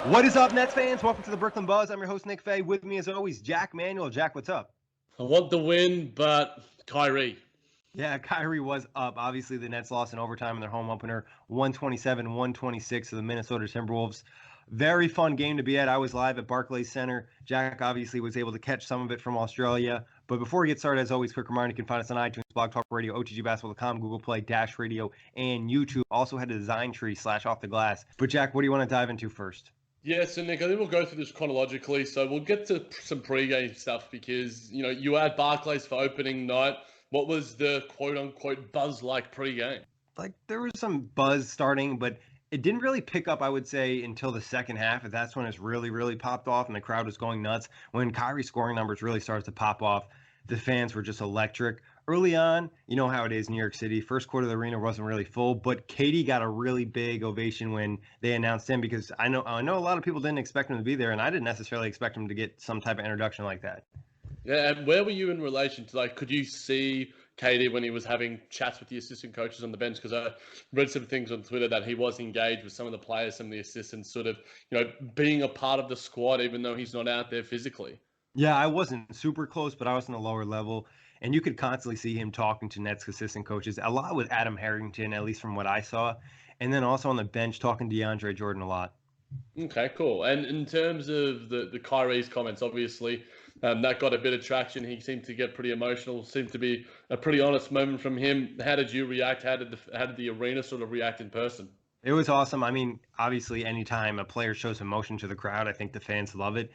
What is up, Nets fans? Welcome to the Brooklyn Buzz. I'm your host, Nick Fay. With me, as always, Jac Manuell. Jac, what's up? I want the win, but Kyrie. Yeah, Kyrie was up. Obviously, the Nets lost in overtime in their home opener, 127-126 to the Minnesota Timberwolves. Very fun game to be at. I was live at Barclays Center. Jac obviously was able to catch some of it from Australia. But before we get started, as always, quick reminder, you can find us on iTunes, Blog Talk Radio, OTGBasketball.com, Google Play, Dash Radio, and YouTube. Also head to Design Tree /Off the Glass. But Jac, what do you want to dive into first? Yeah, so Nick, I think we'll go through this chronologically. So we'll get to some pre-game stuff because, you were at Barclays for opening night. What was the quote-unquote buzz like pre-game? Like, there was some buzz starting, but it didn't really pick up, I would say, until the second half. And that's when it's really, really popped off and the crowd was going nuts. When Kyrie's scoring numbers really started to pop off, the fans were just electric. Early on, you know how it is in New York City. First quarter of the arena wasn't really full, but Katie got a really big ovation when they announced him because I know a lot of people didn't expect him to be there, and I didn't necessarily expect him to get some type of introduction like that. Yeah, and where were you in relation to, could you see Katie when he was having chats with the assistant coaches on the bench? Because I read some things on Twitter that he was engaged with some of the players, some of the assistants, sort of, being a part of the squad, even though he's not out there physically. Yeah, I wasn't super close, but I was in the lower level, and you could constantly see him talking to Nets assistant coaches, a lot with Adam Harrington, at least from what I saw, and then also on the bench talking to DeAndre Jordan a lot. Okay, cool. And in terms of the Kyrie's comments, obviously, that got a bit of traction. He seemed to get pretty emotional. Seemed to be a pretty honest moment from him. How did you react? How did the arena sort of react in person? It was awesome. I mean, obviously, anytime a player shows emotion to the crowd, I think the fans love it.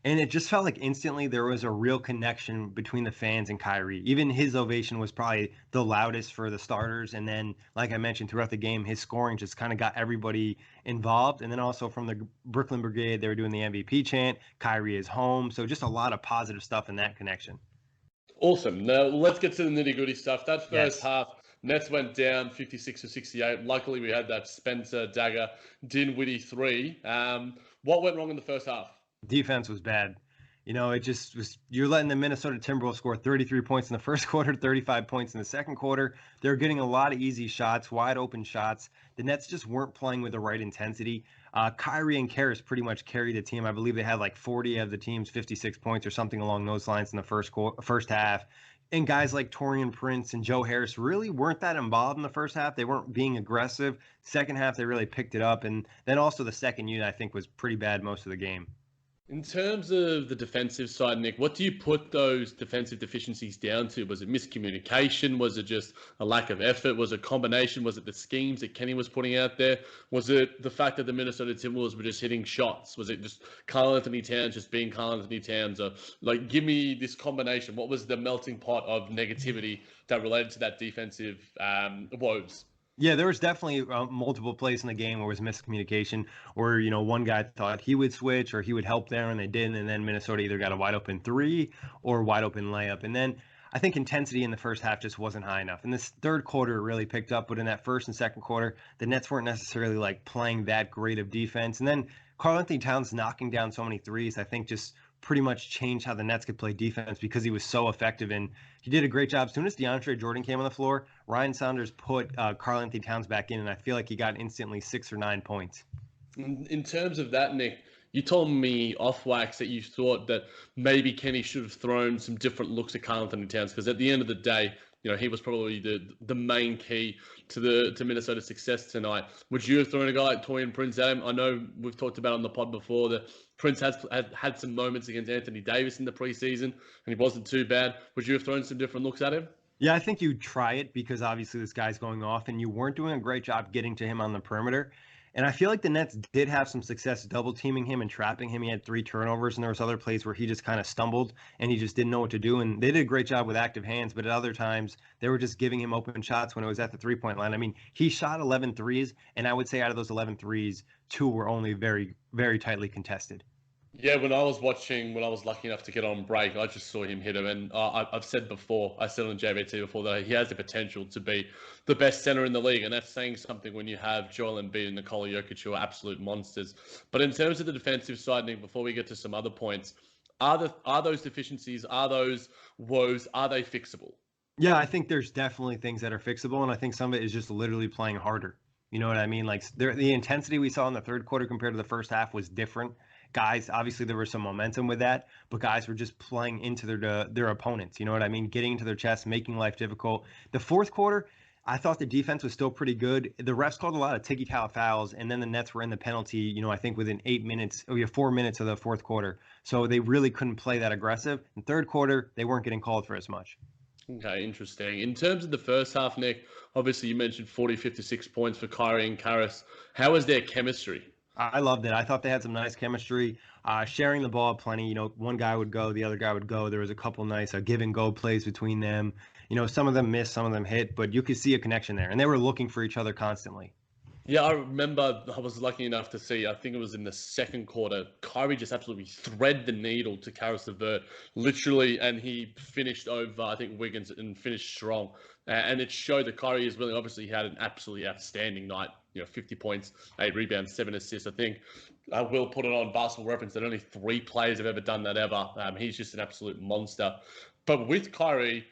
And it just felt like instantly there was a real connection between the fans and Kyrie. Even his ovation was probably the loudest for the starters. And then, like I mentioned, throughout the game, his scoring just kind of got everybody involved. And then also from the Brooklyn Brigade, they were doing the MVP chant, Kyrie is home. So just a lot of positive stuff in that connection. Awesome. Now let's get to the nitty-gritty stuff. That first Yes. half, Nets went down 56-68. Luckily, we had that Spencer Dagger Dinwiddie three. What went wrong in the first half? Defense was bad. It just was, you're letting the Minnesota Timberwolves score 33 points in the first quarter, 35 points in the second quarter. They're getting a lot of easy shots, wide open shots. The Nets just weren't playing with the right intensity. Kyrie and Karras pretty much carried the team. I believe they had like 40 of the team's 56 points or something along those lines in the first half. And guys like Taurean Prince and Joe Harris really weren't that involved in the first half. They weren't being aggressive. Second half, they really picked it up. And then also the second unit, I think, was pretty bad most of the game. In terms of the defensive side, Nick, what do you put those defensive deficiencies down to? Was it miscommunication? Was it just a lack of effort? Was it a combination? Was it the schemes that Kenny was putting out there? Was it the fact that the Minnesota Timberwolves were just hitting shots? Was it just Karl-Anthony Towns just being Karl-Anthony Towns? Or, give me this combination. What was the melting pot of negativity that related to that defensive woes? Yeah, there was definitely multiple plays in the game where it was miscommunication, where one guy thought he would switch or he would help there and they didn't, and then Minnesota either got a wide open three or wide open layup. And then I think intensity in the first half just wasn't high enough. In this third quarter, it really picked up, but in that first and second quarter, the Nets weren't necessarily playing that great of defense. And then Karl-Anthony Towns knocking down so many threes, I think just pretty much changed how the Nets could play defense because he was so effective and he did a great job. As soon as DeAndre Jordan came on the floor, Ryan Saunders put Karl-Anthony Towns back in, and I feel like he got instantly 6 or 9 points. In terms of that, Nick, you told me off wax that you thought that maybe Kenny should have thrown some different looks at Karl-Anthony Towns because at the end of the day, he was probably the main key to Minnesota's success tonight. Would you have thrown a guy like Taurean Prince at him? I know we've talked about on the pod before that Prince has had some moments against Anthony Davis in the preseason, and he wasn't too bad. Would you have thrown some different looks at him? Yeah, I think you try it because obviously this guy's going off, and you weren't doing a great job getting to him on the perimeter. And I feel like the Nets did have some success double teaming him and trapping him. He had 3 turnovers, and there was other plays where he just kind of stumbled and he just didn't know what to do. And they did a great job with active hands, but at other times they were just giving him open shots when it was at the 3-point line. I mean, he shot 11 threes, and I would say out of those 11 threes, 2 were only very, very tightly contested. Yeah, when I was lucky enough to get on break, I just saw him hit him. And I've said before, I said on JVT before that he has the potential to be the best center in the league. And that's saying something when you have Joel Embiid and Nikola Jokic, who are absolute monsters. But in terms of the defensive side, Nick, before we get to some other points, are those deficiencies, are those woes, are they fixable? Yeah, I think there's definitely things that are fixable, and I think some of it is just literally playing harder. You know what I mean? Like the intensity we saw in the third quarter compared to the first half was different. Guys, obviously there was some momentum with that, but guys were just playing into their opponents. You know what I mean? Getting into their chest, making life difficult. The fourth quarter, I thought the defense was still pretty good. The refs called a lot of ticky-tack fouls, and then the Nets were in the penalty. I think within 8 minutes, 4 minutes of the fourth quarter. So they really couldn't play that aggressive. In third quarter, they weren't getting called for as much. Okay, interesting. In terms of the first half, Nick, obviously you mentioned 40, 56 points for Kyrie and Karras. How was their chemistry? I loved it. I thought they had some nice chemistry, sharing the ball plenty. One guy would go, the other guy would go. There was a couple nice give and go plays between them. Some of them missed, some of them hit, but you could see a connection there, and they were looking for each other constantly. Yeah, I remember I was lucky enough to see, I think it was in the second quarter, Kyrie just absolutely thread the needle to Karis LeVert, literally, and he finished over, I think, Wiggins and finished strong. And it showed that Kyrie is really, obviously, he had an absolutely outstanding night, 50 points, 8 rebounds, 7 assists. I think I will put it on Basketball Reference that only 3 players have ever done that ever. He's just an absolute monster. But with Kyrie,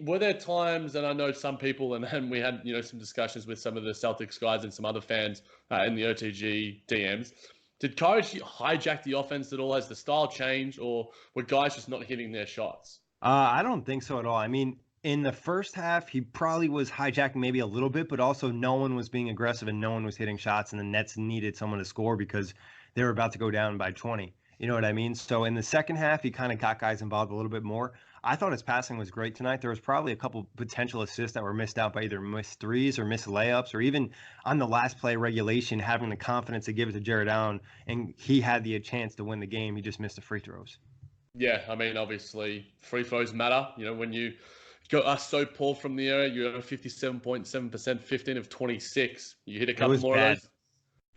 were there times, and I know some people, and we had some discussions with some of the Celtics guys and some other fans in the OTG DMs. Did Kyrie hijack the offense at all? Has the style changed, or were guys just not hitting their shots? I don't think so at all. I mean, in the first half, he probably was hijacking maybe a little bit, but also no one was being aggressive and no one was hitting shots, and the Nets needed someone to score because they were about to go down by 20. You know what I mean? So in the second half, he kind of got guys involved a little bit more. I thought his passing was great tonight. There was probably a couple potential assists that were missed out by either missed threes or missed layups, or even on the last play regulation, having the confidence to give it to Jared Allen, and he had the chance to win the game. He just missed the free throws. Yeah, I mean, obviously, free throws matter. When you are so poor from the area, you're at 57.7%, 15 of 26. You hit a couple more bad. of those,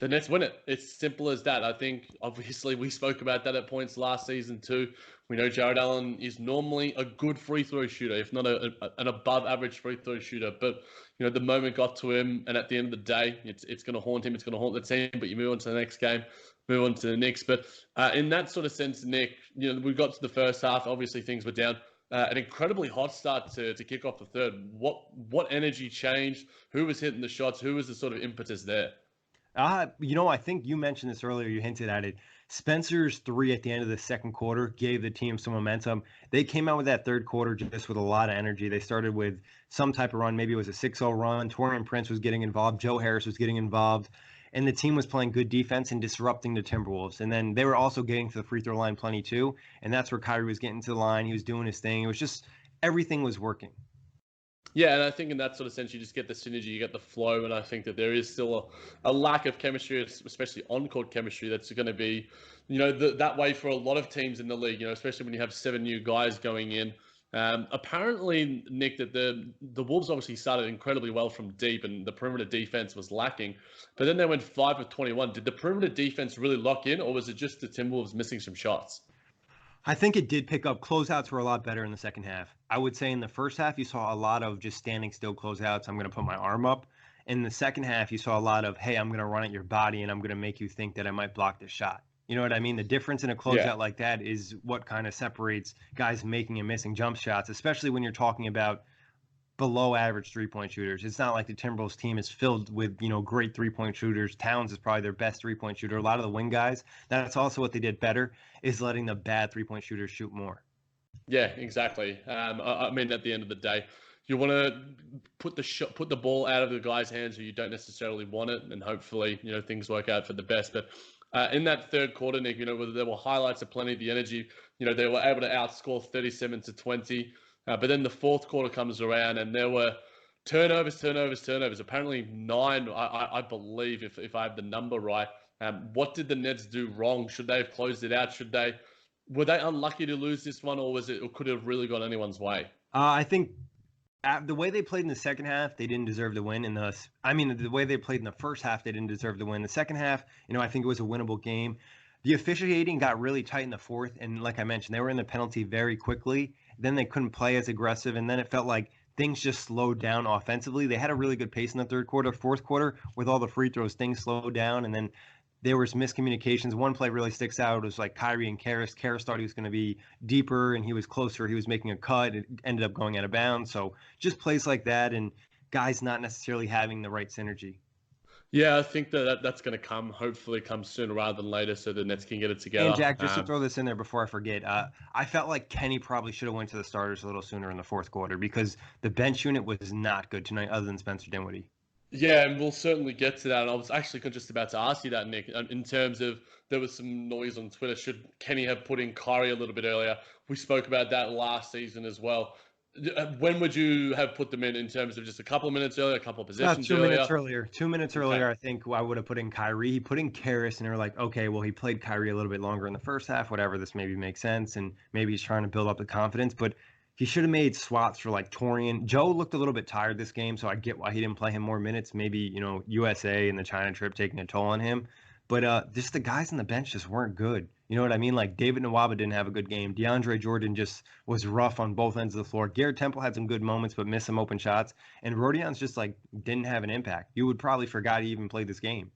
the Nets win it. It's simple as that. I think, obviously, we spoke about that at points last season too. We know Jared Allen is normally a good free throw shooter, if not an above average free throw shooter. But, the moment got to him, and at the end of the day, it's going to haunt him. It's going to haunt the team. But you move on to the next game, move on to the Knicks. But in that sort of sense, Nick, we got to the first half. Obviously, things were down. An incredibly hot start to kick off the third. What energy changed? Who was hitting the shots? Who was the sort of impetus there? I think you mentioned this earlier. You hinted at it. Spencer's 3 at the end of the second quarter gave the team some momentum. They came out with that third quarter just with a lot of energy. They started with some type of run. Maybe it was a 6-0 run. Taurean Prince was getting involved. Joe Harris was getting involved. And the team was playing good defense and disrupting the Timberwolves. And then they were also getting to the free throw line plenty too. And that's where Kyrie was getting to the line. He was doing his thing. It was just everything was working. Yeah, and I think in that sort of sense, you just get the synergy, you get the flow, and I think that there is still a lack of chemistry, especially on-court chemistry, that's going to be, that way for a lot of teams in the league, especially when you have 7 new guys going in. Apparently, Nick, that the Wolves obviously started incredibly well from deep, and the perimeter defense was lacking, but then they went 5 of 21. Did the perimeter defense really lock in, or was it just the Timberwolves missing some shots? I think it did pick up. Closeouts were a lot better in the second half. I would say in the first half, you saw a lot of just standing still closeouts. I'm going to put my arm up. In the second half, you saw a lot of, hey, I'm going to run at your body and I'm going to make you think that I might block this shot. You know what I mean? The difference in a closeout like that is what kind of separates guys making and missing jump shots, especially when you're talking about below average 3-point shooters. It's not like the Timberwolves team is filled with, great 3-point shooters. Towns is probably their best 3-point shooter. A lot of the wing guys, that's also what they did better, is letting the bad 3-point shooters shoot more. Yeah, exactly. I mean, at the end of the day, you want to put the ball out of the guy's hands who you don't necessarily want it, and hopefully, things work out for the best. But in that third quarter, Nick, there were highlights of plenty of the energy. They were able to outscore 37-20. But then the fourth quarter comes around, and there were turnovers. Apparently 9, I believe, if I have the number right. What did the Nets do wrong? Should they have closed it out? Were they unlucky to lose this one, or could it have really gone anyone's way? I think the way they played in the second half, they didn't deserve to win. The way they played in the first half, they didn't deserve to win. The second half, I think it was a winnable game. The officiating got really tight in the fourth, and like I mentioned, they were in the penalty very quickly. Then they couldn't play as aggressive, and then it felt like things just slowed down offensively. They had a really good pace in the third quarter. Fourth quarter, with all the free throws, things slowed down, and then there was miscommunications. One play really sticks out. It was like Kyrie and Karras. Karras thought he was going to be deeper, and he was closer. He was making a cut. It ended up going out of bounds. So just plays like that, and guys not necessarily having the right synergy. Yeah, I think that's going to come. Hopefully, come sooner rather than later, so the Nets can get it And together. Jack, just to throw this in there before I forget, I felt like Kenny probably should have went to the starters a little sooner in the fourth quarter because the bench unit was not good tonight, other than Spencer Dinwiddie. Yeah, and we'll certainly get to that. And I was actually just about to ask you that, Nick, in terms of there was some noise on Twitter. Should Kenny have put in Kyrie a little bit earlier? We spoke about that last season as well. When would you have put them in terms of just a couple of minutes earlier, a couple of About possessions 2 minutes earlier? earlier. 2 minutes Okay. earlier, I think I would have put in Kyrie. He put in Karras, and they're like, okay, well, he played Kyrie a little bit longer in the first half, whatever. This maybe makes sense, and maybe he's trying to build up the confidence. But he should have made swaps for like Torian. Joe looked a little bit tired this game, so I get why he didn't play him more minutes. Maybe USA and the China trip taking a toll on him. But just the guys on the bench just weren't good. You know what I mean? Like David Nwaba didn't have a good game. DeAndre Jordan just was rough on both ends of the floor. Garrett Temple had some good moments, but missed some open shots. And Rodion's just like didn't have an impact. You would probably forgot he even played this game.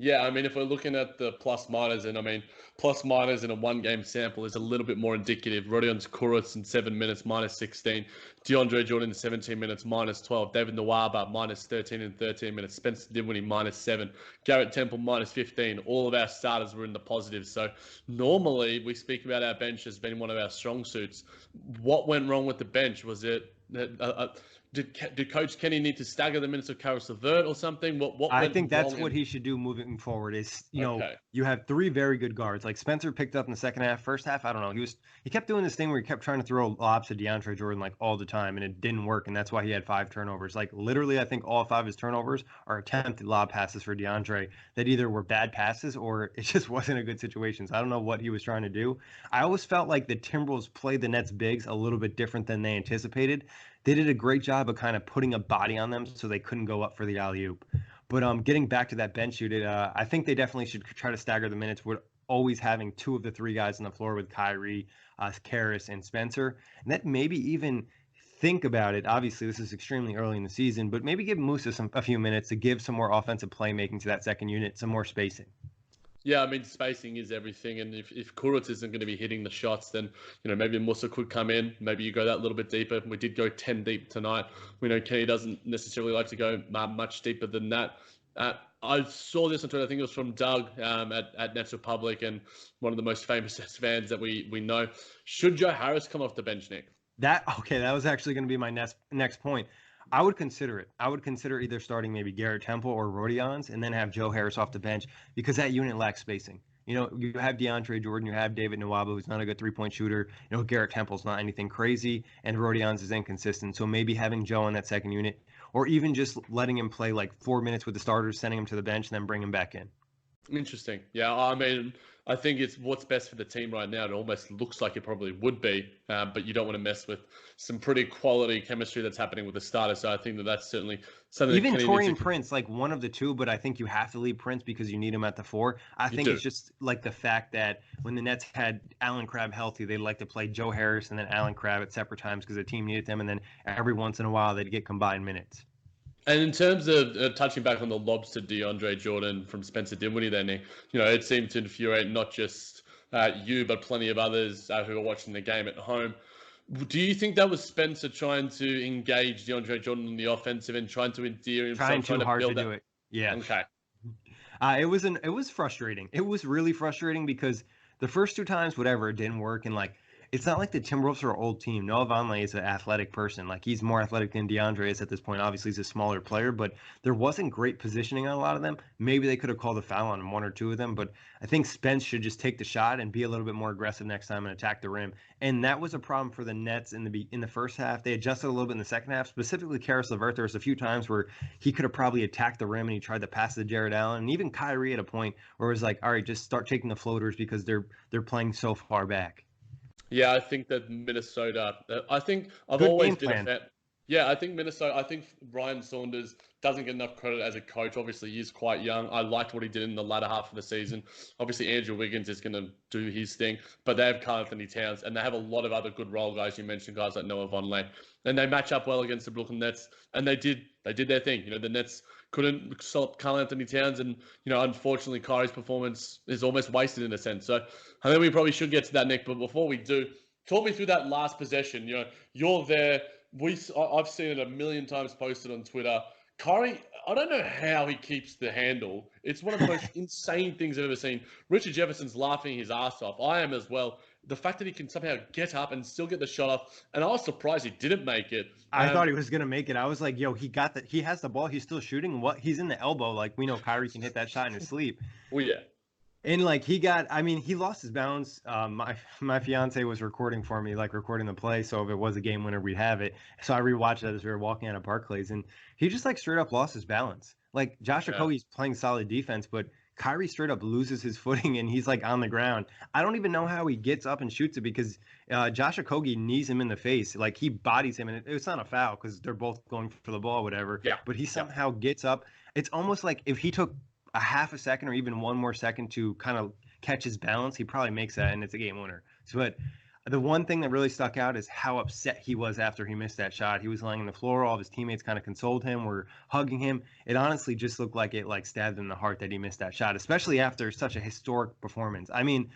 Yeah, I mean, if we're looking at the plus minus, and I mean, plus minus in a one game sample is a little bit more indicative. Rodion's Kurutz in 7 minutes, minus 16. DeAndre Jordan in 17 minutes, minus 12. David Nwaba, minus 13 in 13 minutes. Spencer Dinwiddie, minus 7. Garrett Temple, minus 15. All of our starters were in the positives. So normally we speak about our bench as being one of our strong suits. What went wrong with the bench? Was it did Coach Kenny need to stagger the minutes of Karis LeVert or something? What I went think that's wrong? what he should do moving forward is, Okay. you have three very good guards. Like Spencer picked up in the second half. First half, I don't know. He kept doing this thing where he kept trying to throw lobs to DeAndre Jordan like all the time, and it didn't work, and that's why he had 5 turnovers. Like literally, I think all 5 of his turnovers are attempted lob passes for DeAndre that either were bad passes or it just wasn't a good situation. So I don't know what he was trying to do. I always felt like the Timberwolves played the Nets bigs a little bit different than they anticipated. They did a great job of kind of putting a body on them so they couldn't go up for the alley oop. But getting back to that bench unit, I think they definitely should try to stagger the minutes. With always having 2 of the 3 guys on the floor with Kyrie, Karras, and Spencer, and that maybe even think about it. Obviously, this is extremely early in the season, but maybe give Musa a few minutes to give some more offensive playmaking to that second unit, some more spacing. Yeah, I mean, spacing is everything. And if Kurutz isn't going to be hitting the shots, then, maybe Musa could come in. Maybe you go that little bit deeper. We did go 10 deep tonight. We know Kenny doesn't necessarily like to go much deeper than that. I saw this on Twitter. I think it was from Doug at Nets Republic, and one of the most famous Nets fans that we know. Should Joe Harris come off the bench, Nick? That was actually going to be my next point. I would consider it. I would consider either starting maybe Garrett Temple or Rodion's and then have Joe Harris off the bench because that unit lacks spacing. You have DeAndre Jordan, you have David Nwaba, who's not a good 3-point shooter. Garrett Temple's not anything crazy, and Rodion's is inconsistent. So maybe having Joe on that second unit, or even just letting him play like 4 minutes with the starters, sending him to the bench, and then bring him back in. Interesting. Yeah, I mean, I think it's what's best for the team right now. It almost looks like it probably would be, but you don't want to mess with some pretty quality chemistry that's happening with the starter. So I think that's certainly something. Even that Torian Prince, like one of the two, but I think you have to leave Prince because you need him at the 4. I think it's just like the fact that when the Nets had Allen Crabbe healthy, they like to play Joe Harris and then Allen Crabbe at separate times because the team needed them, and then every once in a while they'd get combined minutes. And in terms of touching back on the lobs to DeAndre Jordan from Spencer Dinwiddie, then it seemed to infuriate not just you but plenty of others who were watching the game at home. Do you think that was Spencer trying to engage DeAndre Jordan on the offensive and trying to endear himself, trying too hard to build do it? Yeah. Okay. It was frustrating. It was really frustrating because the first 2 times, whatever, it didn't work, and like it's not like the Timberwolves are an old team. Noah Vonleh is an athletic person. Like he's more athletic than DeAndre is at this point. Obviously, he's a smaller player, but there wasn't great positioning on a lot of them. Maybe they could have called a foul on 1 or 2 of them, but I think Spence should just take the shot and be a little bit more aggressive next time and attack the rim. And that was a problem for the Nets in the first half. They adjusted a little bit in the second half, specifically Karis LeVert. There was a few times where he could have probably attacked the rim and he tried to pass to Jared Allen, and even Kyrie at a point where it was like, all right, just start taking the floaters because they're playing so far back. Yeah, I think that Minnesota. I think I've Good always game been a plan. fan. Yeah, I think Minnesota. I think Ryan Saunders doesn't get enough credit as a coach. Obviously, he's quite young. I liked what he did in the latter half of the season. Obviously, Andrew Wiggins is going to do his thing, but they have Karl Anthony Towns, and they have a lot of other good role guys. You mentioned guys like Noah Vonleh, and they match up well against the Brooklyn Nets, and they did their thing. The Nets couldn't stop Karl Anthony Towns, and unfortunately, Kyrie's performance is almost wasted in a sense. So I think we probably should get to that, Nick. But before we do, talk me through that last possession. You're there. I've seen it a million times posted on Twitter. Kyrie, I don't know how he keeps the handle. It's one of the most insane things I've ever seen. Richard Jefferson's laughing his ass off. I am as well. The fact that he can somehow get up and still get the shot off, and I was surprised he didn't make it. I thought he was gonna make it. I was like, yo, he got that. He has the ball. He's still shooting. What? He's in the elbow. Like we know Kyrie can hit that shot in his sleep. Well, yeah. And like he got, I mean, he lost his balance. My fiance was recording for me, like recording the play. So if it was a game winner, we'd have it. So I rewatched it as we were walking out of Barclays, and he just like straight up lost his balance. Like Josh Okogie's playing solid defense, but Kyrie straight up loses his footing and he's like on the ground. I don't even know how he gets up and shoots it because Josh Okogie knees him in the face. Like he bodies him, and it's not a foul because they're both going for the ball, whatever. Yeah. But he somehow gets up. It's almost like if he took a half a second or even one more second to kind of catch his balance, he probably makes that and it's a game winner. So, but the one thing that really stuck out is how upset he was after he missed that shot. He was laying on the floor. All of his teammates kind of consoled him, were hugging him. It honestly just looked like it like stabbed him in the heart that he missed that shot, especially after such a historic performance. I mean,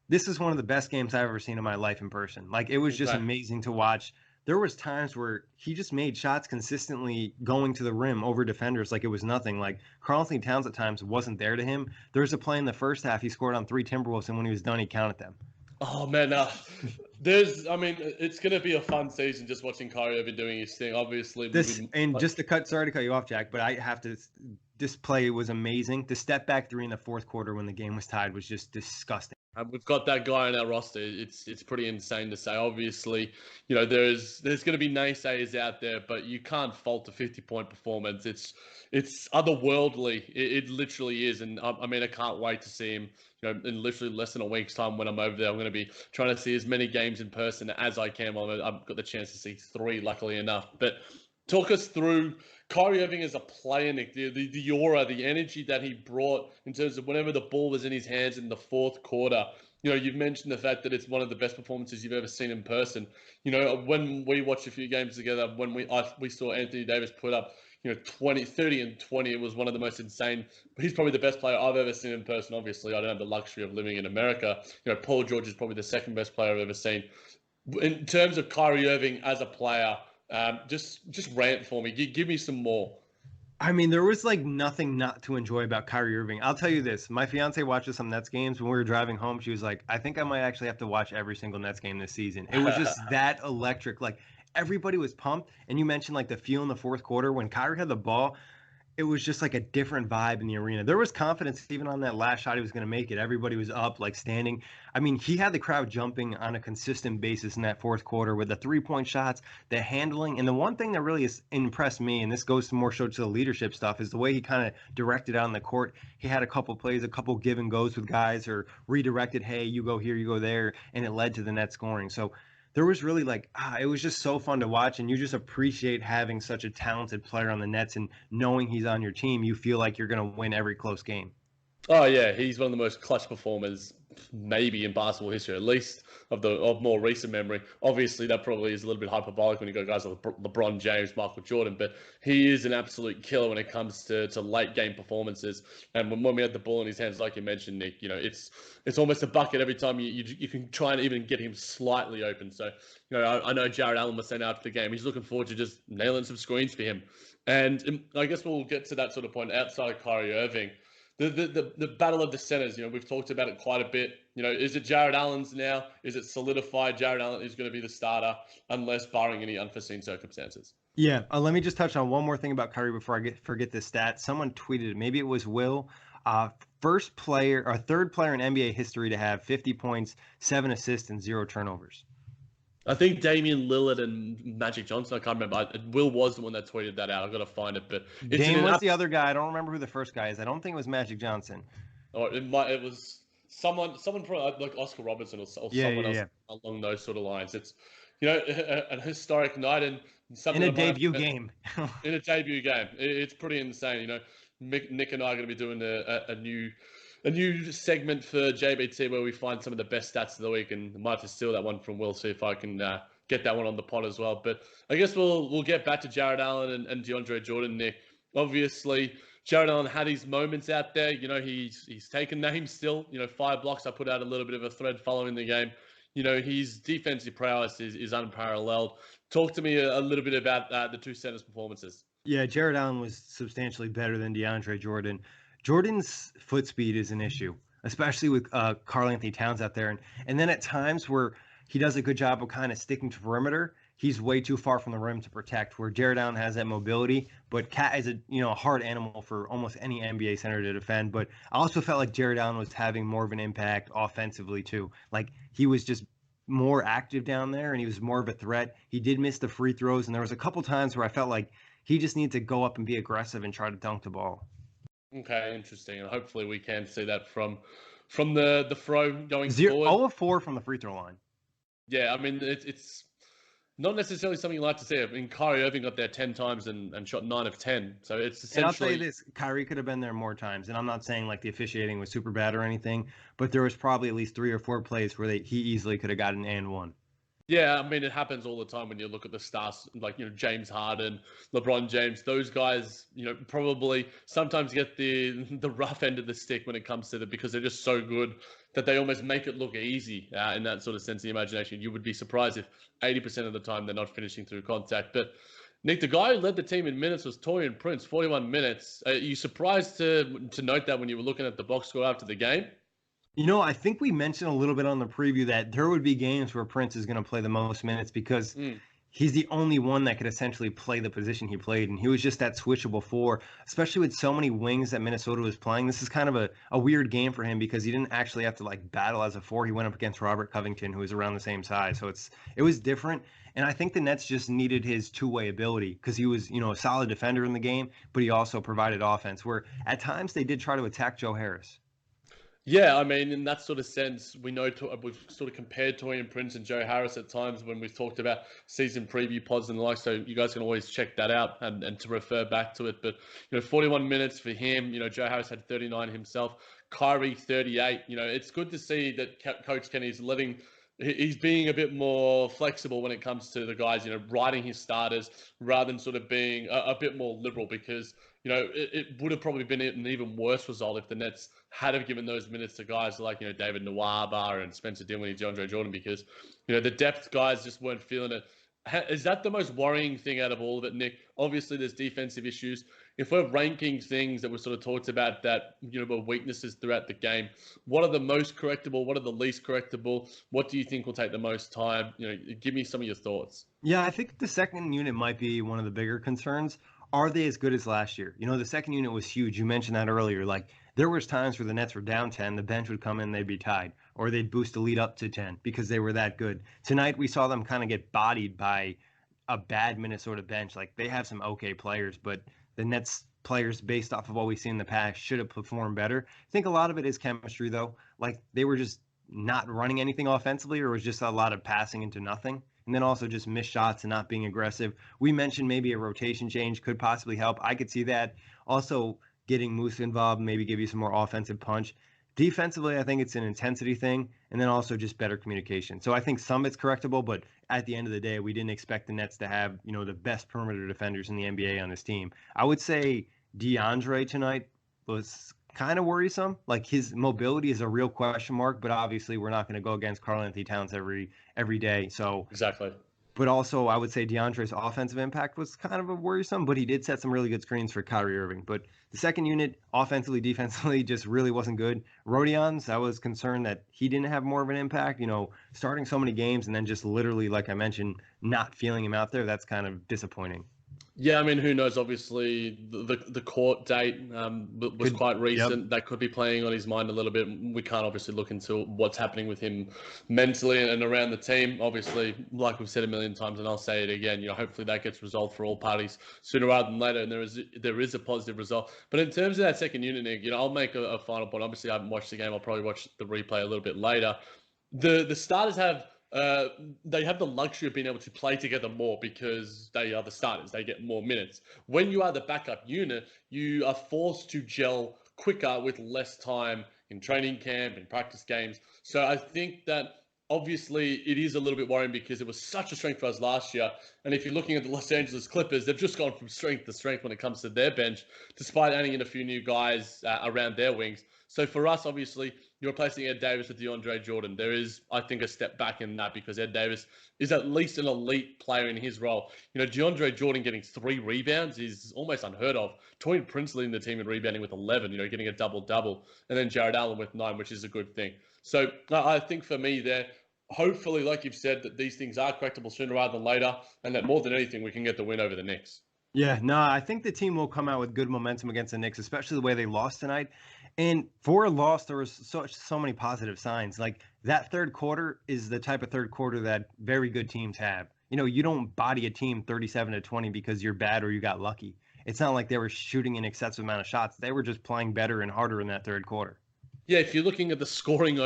this is one of the best games I've ever seen in my life in person. Like it was just amazing to watch. There was times where he just made shots consistently going to the rim over defenders like it was nothing. Like Karl-Anthony Towns at times wasn't there to him. There was a play in the first half he scored on 3 Timberwolves, and when he was done, he counted them. Oh man, it's gonna be a fun season just watching Kyrie Irving doing his thing. Obviously, just to cut. Sorry to cut you off, Jack, but I have to. This play was amazing. The step back 3 in the fourth quarter when the game was tied was just disgusting. We've got that guy on our roster. It's pretty insane to say. Obviously, you know there's going to be naysayers out there, but you can't fault a 50-point performance. It's otherworldly. It literally is, and I mean I can't wait to see him. You know, in literally less than a week's time when I'm over there, I'm going to be trying to see as many games in person as I can. I've got the chance to see 3, luckily enough. But talk us through Kyrie Irving as a player, Nick, the aura, the energy that he brought in terms of whenever the ball was in his hands in the fourth quarter. You know, you've mentioned the fact that it's one of the best performances you've ever seen in person. You know, when we watched a few games together, when we saw Anthony Davis put up, 30 and 20, it was one of the most insane. He's probably the best player I've ever seen in person. Obviously, I don't have the luxury of living in America. Paul George is probably the second best player I've ever seen. In terms of Kyrie Irving as a player, just rant for me. Give me some more. I mean, there was like nothing not to enjoy about Kyrie Irving. I'll tell you this. My fiance watches some Nets games. When we were driving home, she was like, I think I might actually have to watch every single Nets game this season. It was just that electric. Like everybody was pumped. And you mentioned like the feel in the fourth quarter when Kyrie had the ball. It was just like a different vibe in the arena. There was confidence even on that last shot he was going to make it. Everybody was up, like standing. I mean, he had the crowd jumping on a consistent basis in that fourth quarter with the 3-point shots, the handling. And the one thing that really has impressed me, and this goes to more so to the leadership stuff, is the way he kind of directed out on the court. He had a couple plays, a couple give and goes with guys, or redirected, hey, you go here, you go there, and it led to the net scoring. So there was really like, it was just so fun to watch, and you just appreciate having such a talented player on the Nets and knowing he's on your team. You feel like you're going to win every close game. Oh yeah, he's one of the most clutch performers maybe in basketball history, at least of more recent memory. Obviously, that probably is a little bit hyperbolic when you got guys like LeBron James, Michael Jordan, but he is an absolute killer when it comes to late game performances. And when we had the ball in his hands, like you mentioned, Nick, it's almost a bucket every time you can try and even get him slightly open. So, I know Jared Allen was sent out for the game. He's looking forward to just nailing some screens for him. And I guess we'll get to that sort of point outside of Kyrie Irving. The battle of the centers, we've talked about it quite a bit. Is it Jared Allen's now? Is it solidified Jared Allen is going to be the starter unless barring any unforeseen circumstances? Yeah, let me just touch on one more thing about Kyrie before I forget this stat. Someone tweeted, maybe it was Will, third player in NBA history to have 50 points, 7 assists, and 0 turnovers. I think Damian Lillard and Magic Johnson. I can't remember. Will was the one that tweeted that out. I've got to find it. But Dame was the other guy. I don't remember who the first guy is. I don't think it was Magic Johnson. Or it was someone probably like Oscar Robertson or someone else along those sort of lines. It's a historic night and something in a debut game. In a debut game, it's pretty insane. Nick and I are going to be doing a new segment for JBT where we find some of the best stats of the week, and I might have to steal that one from Will, see if I can get that one on the pod as well. But I guess we'll get back to Jared Allen and DeAndre Jordan, Nick. Obviously, Jared Allen had his moments out there. He's taken names still. 5 blocks. I put out a little bit of a thread following the game. His defensive prowess is unparalleled. Talk to me a little bit about the two centers' performances. Yeah, Jared Allen was substantially better than DeAndre Jordan. Jordan's foot speed is an issue, especially with Karl Anthony Towns out there. And then at times where he does a good job of kind of sticking to perimeter, he's way too far from the rim to protect. Where Jared Allen has that mobility, but Cat is a hard animal for almost any NBA center to defend. But I also felt like Jared Allen was having more of an impact offensively too. Like he was just more active down there and he was more of a threat. He did miss the free throws, and there was a couple times where I felt like he just needs to go up and be aggressive and try to dunk the ball. Okay, interesting, and hopefully we can see that from the throw going Zero, forward. 0 of 4 from the free throw line. Yeah, I mean it's not necessarily something you like to see. I mean, Kyrie Irving got there 10 times and shot 9 of 10. So it's And I'll tell you essentially. this, Kyrie could have been there more times. And I'm not saying like the officiating was super bad or anything, but there was probably at least 3 or 4 plays where he easily could have gotten and one. Yeah, I mean, it happens all the time when you look at the stars, like, James Harden, LeBron James. Those guys, probably sometimes get the rough end of the stick when it comes to it because they're just so good that they almost make it look easy in that sort of sense of the imagination. You would be surprised if 80% of the time they're not finishing through contact. But Nick, the guy who led the team in minutes was Taurean Prince, 41 minutes. Are you surprised to note that when you were looking at the box score after the game? I think we mentioned a little bit on the preview that there would be games where Prince is going to play the most minutes because he's the only one that could essentially play the position he played. And he was just that switchable four, especially with so many wings that Minnesota was playing. This is kind of a weird game for him because he didn't actually have to like battle as a four. He went up against Robert Covington, who was around the same size. So it was different. And I think the Nets just needed his two-way ability because he was, a solid defender in the game, but he also provided offense where at times they did try to attack Joe Harris. Yeah, I mean, in that sort of sense, we know we've sort of compared Torian Prince and Joe Harris at times when we've talked about season preview pods and the like. So you guys can always check that out and to refer back to it. But 41 minutes for him. Joe Harris had 39 himself. Kyrie 38. It's good to see that Coach Kenny's he's being a bit more flexible when it comes to the guys, riding his starters rather than sort of being a bit more liberal because, it would have probably been an even worse result if the Nets had have given those minutes to guys like, David Nwaba and Spencer Dinwiddie, DeAndre Jordan, because, the depth guys just weren't feeling it. Is that the most worrying thing out of all of it, Nick? Obviously, there's defensive issues. If we're ranking things that were sort of talked about that, were weaknesses throughout the game, what are the most correctable? What are the least correctable? What do you think will take the most time? Give me some of your thoughts. Yeah, I think the second unit might be one of the bigger concerns. Are they as good as last year? The second unit was huge. You mentioned that earlier. Like there was times where the Nets were down 10, the bench would come in, they'd be tied, or they'd boost the lead up to 10 because they were that good. Tonight we saw them kind of get bodied by a bad Minnesota bench. Like they have some okay players, but the Nets players based off of what we've seen in the past should have performed better. I think a lot of it is chemistry though. Like they were just not running anything offensively or it was just a lot of passing into nothing and then also just missed shots and not being aggressive. We mentioned maybe a rotation change could possibly help. I could see that. Also, getting Moose involved, maybe give you some more offensive punch. Defensively, I think it's an intensity thing, and then also just better communication. So I think some it's correctable, but at the end of the day, we didn't expect the Nets to have, the best perimeter defenders in the NBA on this team. I would say DeAndre tonight was kind of worrisome. Like his mobility is a real question mark, but obviously we're not going to go against Karl Anthony Towns every day. So Exactly. but also, I would say DeAndre's offensive impact was kind of a worrisome, but he did set some really good screens for Kyrie Irving. But the second unit, offensively, defensively, just really wasn't good. Rodions, I was concerned that he didn't have more of an impact, starting so many games and then just literally, like I mentioned, not feeling him out there. That's kind of disappointing. Yeah, I mean, who knows? Obviously, the court date was quite recent. Yep. That could be playing on his mind a little bit. We can't obviously look into what's happening with him mentally and around the team. Obviously, like we've said a million times, and I'll say it again. Hopefully that gets resolved for all parties sooner rather than later, and there is a positive result. But in terms of that second unit, Nick, I'll make a final point. Obviously, I haven't watched the game. I'll probably watch the replay a little bit later. The starters have. They have the luxury of being able to play together more because they are the starters. They get more minutes. When you are the backup unit, you are forced to gel quicker with less time in training camp and practice games. So I think that obviously it is a little bit worrying because it was such a strength for us last year. And if you're looking at the Los Angeles Clippers, they've just gone from strength to strength when it comes to their bench, despite adding in a few new guys around their wings. So for us, obviously, you're replacing Ed Davis with DeAndre Jordan. There is, I think, a step back in that because Ed Davis is at least an elite player in his role. DeAndre Jordan getting 3 rebounds is almost unheard of. Torian Prince leading the team in rebounding with 11, getting a double-double. And then Jared Allen with 9, which is a good thing. So I think for me there, hopefully, like you've said, that these things are correctable sooner rather than later, and that more than anything, we can get the win over the Knicks. Yeah, no, I think the team will come out with good momentum against the Knicks, especially the way they lost tonight. And for a loss, there was so many positive signs. Like that third quarter is the type of third quarter that very good teams have. You don't body a team 37-20 because you're bad or you got lucky. It's not like they were shooting an excessive amount of shots. They were just playing better and harder in that third quarter. Yeah, if you're looking at the scoring,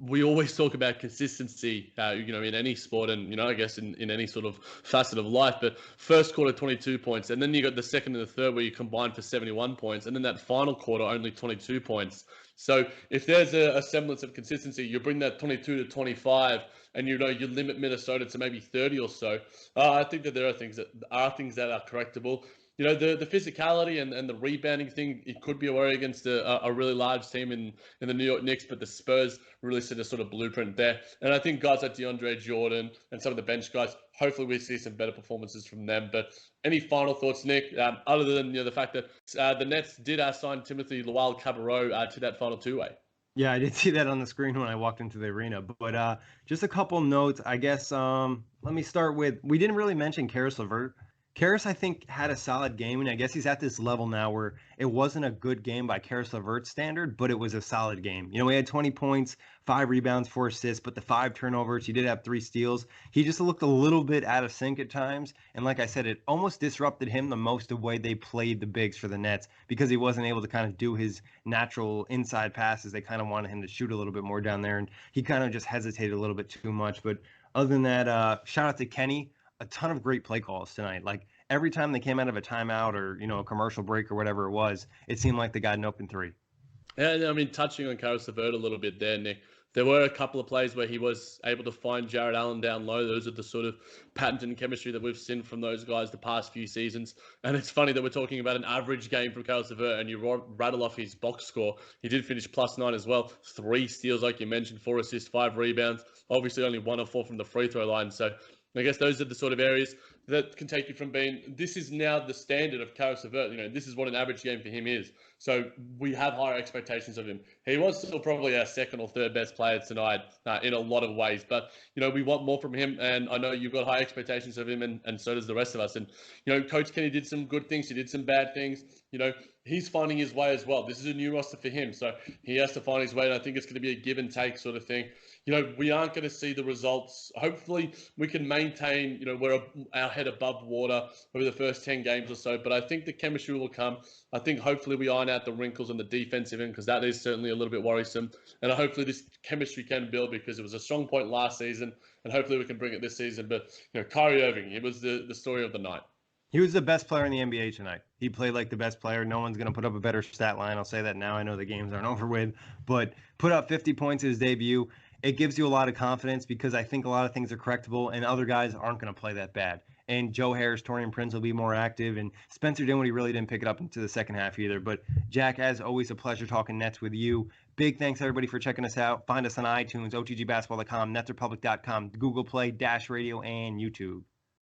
we always talk about consistency, in any sport and, I guess in any sort of facet of life. But first quarter, 22 points. And then you got the second and the third where you combine for 71 points. And then that final quarter, only 22 points. So if there's a semblance of consistency, you bring that 22 to 25 and, you limit Minnesota to maybe 30 or so. I think that there are things that are correctable. The physicality and the rebounding thing, it could be a worry against a really large team in the New York Knicks, but the Spurs really set a sort of blueprint there. And I think guys like DeAndre Jordan and some of the bench guys, hopefully we see some better performances from them. But any final thoughts, Nick, other than the fact that the Nets did sign Timothy Luwawu-Cabarrot to that final two-way? Yeah, I did see that on the screen when I walked into the arena. But just a couple notes, I guess. Let me start with, we didn't really mention Caris LeVert. Caris, I think, had a solid game, and I guess he's at this level now where it wasn't a good game by Caris LeVert's standard, but it was a solid game. He had 20 points, 5 rebounds, 4 assists, but the 5 turnovers, he did have 3 steals. He just looked a little bit out of sync at times, and like I said, it almost disrupted him the most the way they played the bigs for the Nets because he wasn't able to kind of do his natural inside passes. They kind of wanted him to shoot a little bit more down there, and he kind of just hesitated a little bit too much. But other than that, shout out to Kenny. A ton of great play calls tonight. Like every time they came out of a timeout or, a commercial break or whatever it was, it seemed like they got an open 3. Yeah, I mean, touching on Caris LeVert a little bit there, Nick, there were a couple of plays where he was able to find Jared Allen down low. Those are the sort of patented chemistry that we've seen from those guys the past few seasons. And it's funny that we're talking about an average game from Caris LeVert and you rattle off his box score. He did finish +9 as well. 3 steals, like you mentioned, 4 assists, 5 rebounds. Obviously only 1 of 4 from the free throw line. So I guess those are the sort of areas that can take you from being, this is now the standard of Caris LeVert. This is what an average game for him is. So we have higher expectations of him. He was still probably our second or third best player tonight in a lot of ways. But, we want more from him. And I know you've got high expectations of him and so does the rest of us. And, Coach Kenny did some good things. He did some bad things. He's finding his way as well. This is a new roster for him. So he has to find his way. And I think it's going to be a give and take sort of thing. We aren't going to see the results. Hopefully, we can maintain, we're our head above water over the first 10 games or so. But I think the chemistry will come. I think hopefully we iron out the wrinkles on the defensive end because that is certainly a little bit worrisome. And hopefully this chemistry can build because it was a strong point last season. And hopefully we can bring it this season. But, Kyrie Irving, it was the story of the night. He was the best player in the NBA tonight. He played like the best player. No one's going to put up a better stat line. I'll say that now. I know the games aren't over with. But put up 50 points in his debut. It gives you a lot of confidence because I think a lot of things are correctable and other guys aren't going to play that bad. And Joe Harris, Torian Prince will be more active, and Spencer Dinwiddie really didn't pick it up into the second half either. But Jack, as always, a pleasure talking Nets with you. Big thanks everybody for checking us out. Find us on iTunes, otgbasketball.com, netsrepublic.com, Google Play, Dash Radio, and YouTube.